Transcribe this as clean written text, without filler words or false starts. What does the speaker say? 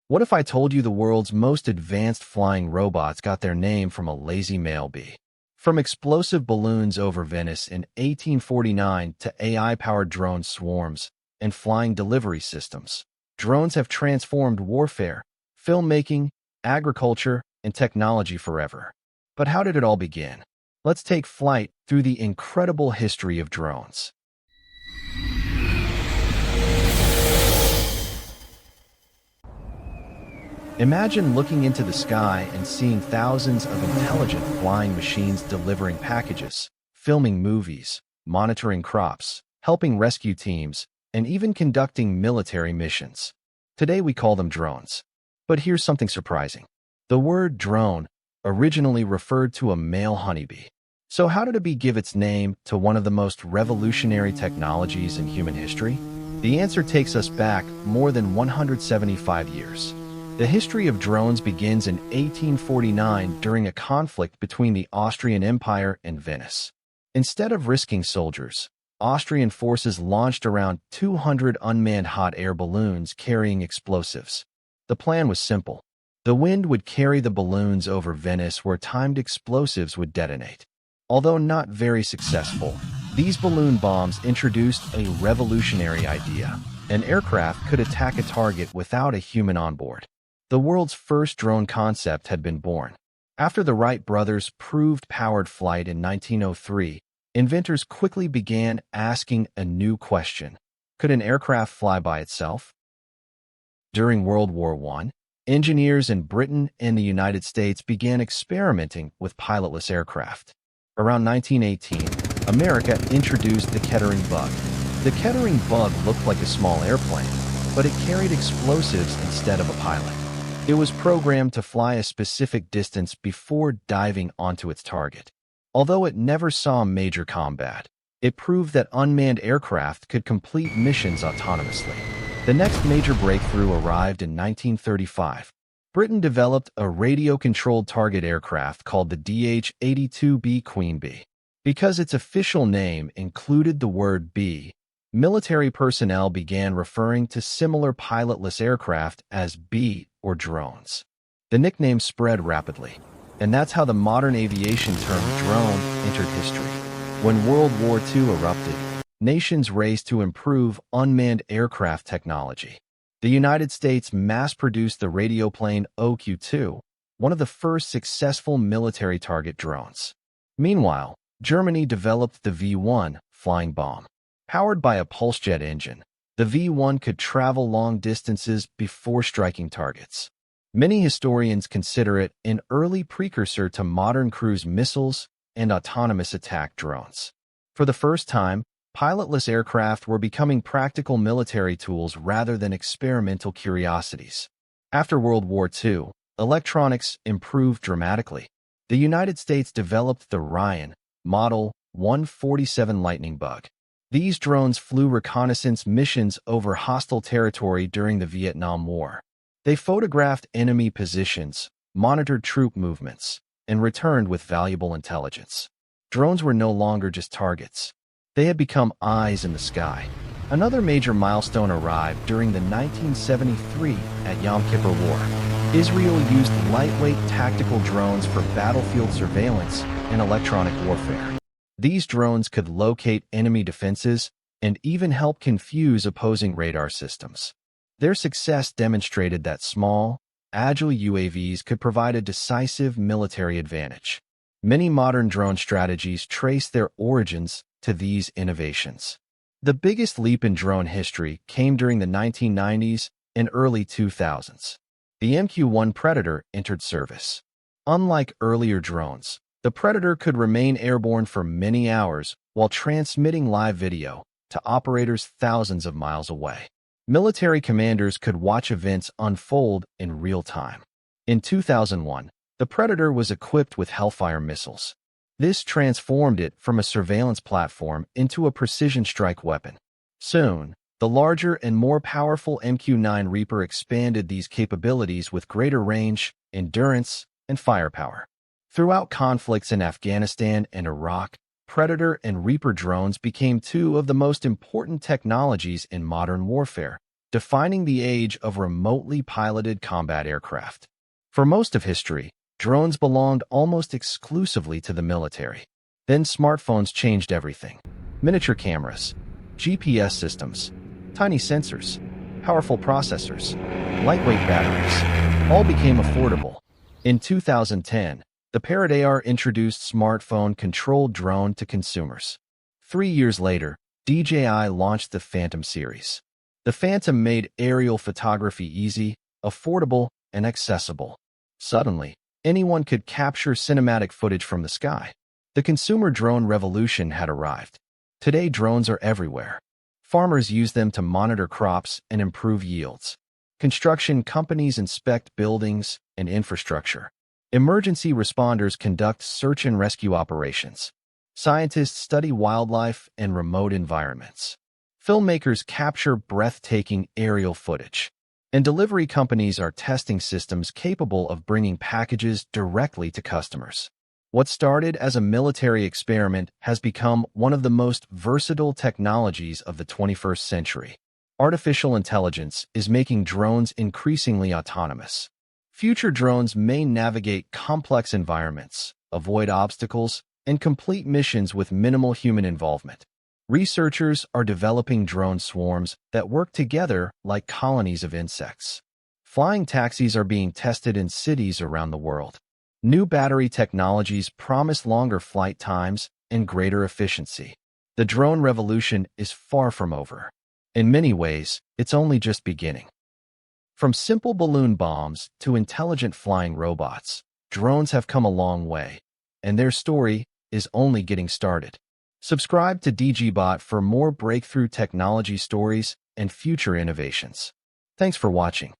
What if I told you the world's most advanced flying robots got their name from a lazy male bee? From explosive balloons over Venice in 1849 to AI-powered drone swarms and flying delivery systems, drones have transformed warfare, filmmaking, agriculture, and technology forever. But how did it all begin? Let's take flight through the incredible history of drones. Imagine looking into the sky and seeing thousands of intelligent flying machines delivering packages, filming movies, monitoring crops, helping rescue teams, and even conducting military missions. Today we call them drones. But here's something surprising. The word drone originally referred to a male honeybee. So how did a bee give its name to one of the most revolutionary technologies in human history? The answer takes us back more than 175 years. The history of drones begins in 1849 during a conflict between the Austrian Empire and Venice. Instead of risking soldiers, Austrian forces launched around 200 unmanned hot air balloons carrying explosives. The plan was simple. The wind would carry the balloons over Venice where timed explosives would detonate. Although not very successful, these balloon bombs introduced a revolutionary idea. An aircraft could attack a target without a human on board. The world's first drone concept had been born. After the Wright brothers proved powered flight in 1903, inventors quickly began asking a new question. Could an aircraft fly by itself? During World War I, engineers in Britain and the United States began experimenting with pilotless aircraft. Around 1918, America introduced the Kettering Bug. The Kettering Bug looked like a small airplane, but it carried explosives instead of a pilot. It was programmed to fly a specific distance before diving onto its target. Although it never saw major combat, it proved that unmanned aircraft could complete missions autonomously. The next major breakthrough arrived in 1935. Britain developed a radio-controlled target aircraft called the DH-82B Queen Bee. Because its official name included the word bee, military personnel began referring to similar pilotless aircraft as bee or drones. The nickname spread rapidly, and that's how the modern aviation term drone entered history. When World War II erupted, nations raced to improve unmanned aircraft technology. The United States mass-produced the radioplane OQ-2, one of the first successful military target drones. Meanwhile, Germany developed the V-1 flying bomb. Powered by a pulse-jet engine, the V-1 could travel long distances before striking targets. Many historians consider it an early precursor to modern cruise missiles and autonomous attack drones. For the first time, pilotless aircraft were becoming practical military tools rather than experimental curiosities. After World War II, electronics improved dramatically. The United States developed the Ryan Model 147 Lightning Bug. These drones flew reconnaissance missions over hostile territory during the Vietnam War. They photographed enemy positions, monitored troop movements, and returned with valuable intelligence. Drones were no longer just targets. They had become eyes in the sky. Another major milestone arrived during the 1973 at Yom Kippur War. Israel used lightweight tactical drones for battlefield surveillance and electronic warfare. These drones could locate enemy defenses and even help confuse opposing radar systems. Their success demonstrated that small, agile UAVs could provide a decisive military advantage. Many modern drone strategies trace their origins to these innovations. The biggest leap in drone history came during the 1990s and early 2000s. The MQ-1 Predator entered service. Unlike earlier drones, the Predator could remain airborne for many hours while transmitting live video to operators thousands of miles away. Military commanders could watch events unfold in real time. In 2001, the Predator was equipped with Hellfire missiles. This transformed it from a surveillance platform into a precision strike weapon. Soon, the larger and more powerful MQ-9 Reaper expanded these capabilities with greater range, endurance, and firepower. Throughout conflicts in Afghanistan and Iraq, Predator and Reaper drones became two of the most important technologies in modern warfare, defining the age of remotely piloted combat aircraft. For most of history, drones belonged almost exclusively to the military. Then smartphones changed everything. Miniature cameras, GPS systems, tiny sensors, powerful processors, lightweight batteries, all became affordable. In 2010, the Parrot AR introduced smartphone-controlled drone to consumers. 3 years later, DJI launched the Phantom series. The Phantom made aerial photography easy, affordable, and accessible. Suddenly, anyone could capture cinematic footage from the sky. The consumer drone revolution had arrived. Today, drones are everywhere. Farmers use them to monitor crops and improve yields. Construction companies inspect buildings and infrastructure. Emergency responders conduct search and rescue operations. Scientists study wildlife and remote environments. Filmmakers capture breathtaking aerial footage. And delivery companies are testing systems capable of bringing packages directly to customers. What started as a military experiment has become one of the most versatile technologies of the 21st century. Artificial intelligence is making drones increasingly autonomous. Future drones may navigate complex environments, avoid obstacles, and complete missions with minimal human involvement. Researchers are developing drone swarms that work together like colonies of insects. Flying taxis are being tested in cities around the world. New battery technologies promise longer flight times and greater efficiency. The drone revolution is far from over. In many ways, it's only just beginning. From simple balloon bombs to intelligent flying robots, drones have come a long way, and their story is only getting started. Subscribe to digibot for more breakthrough technology stories and future innovations. Thanks for watching.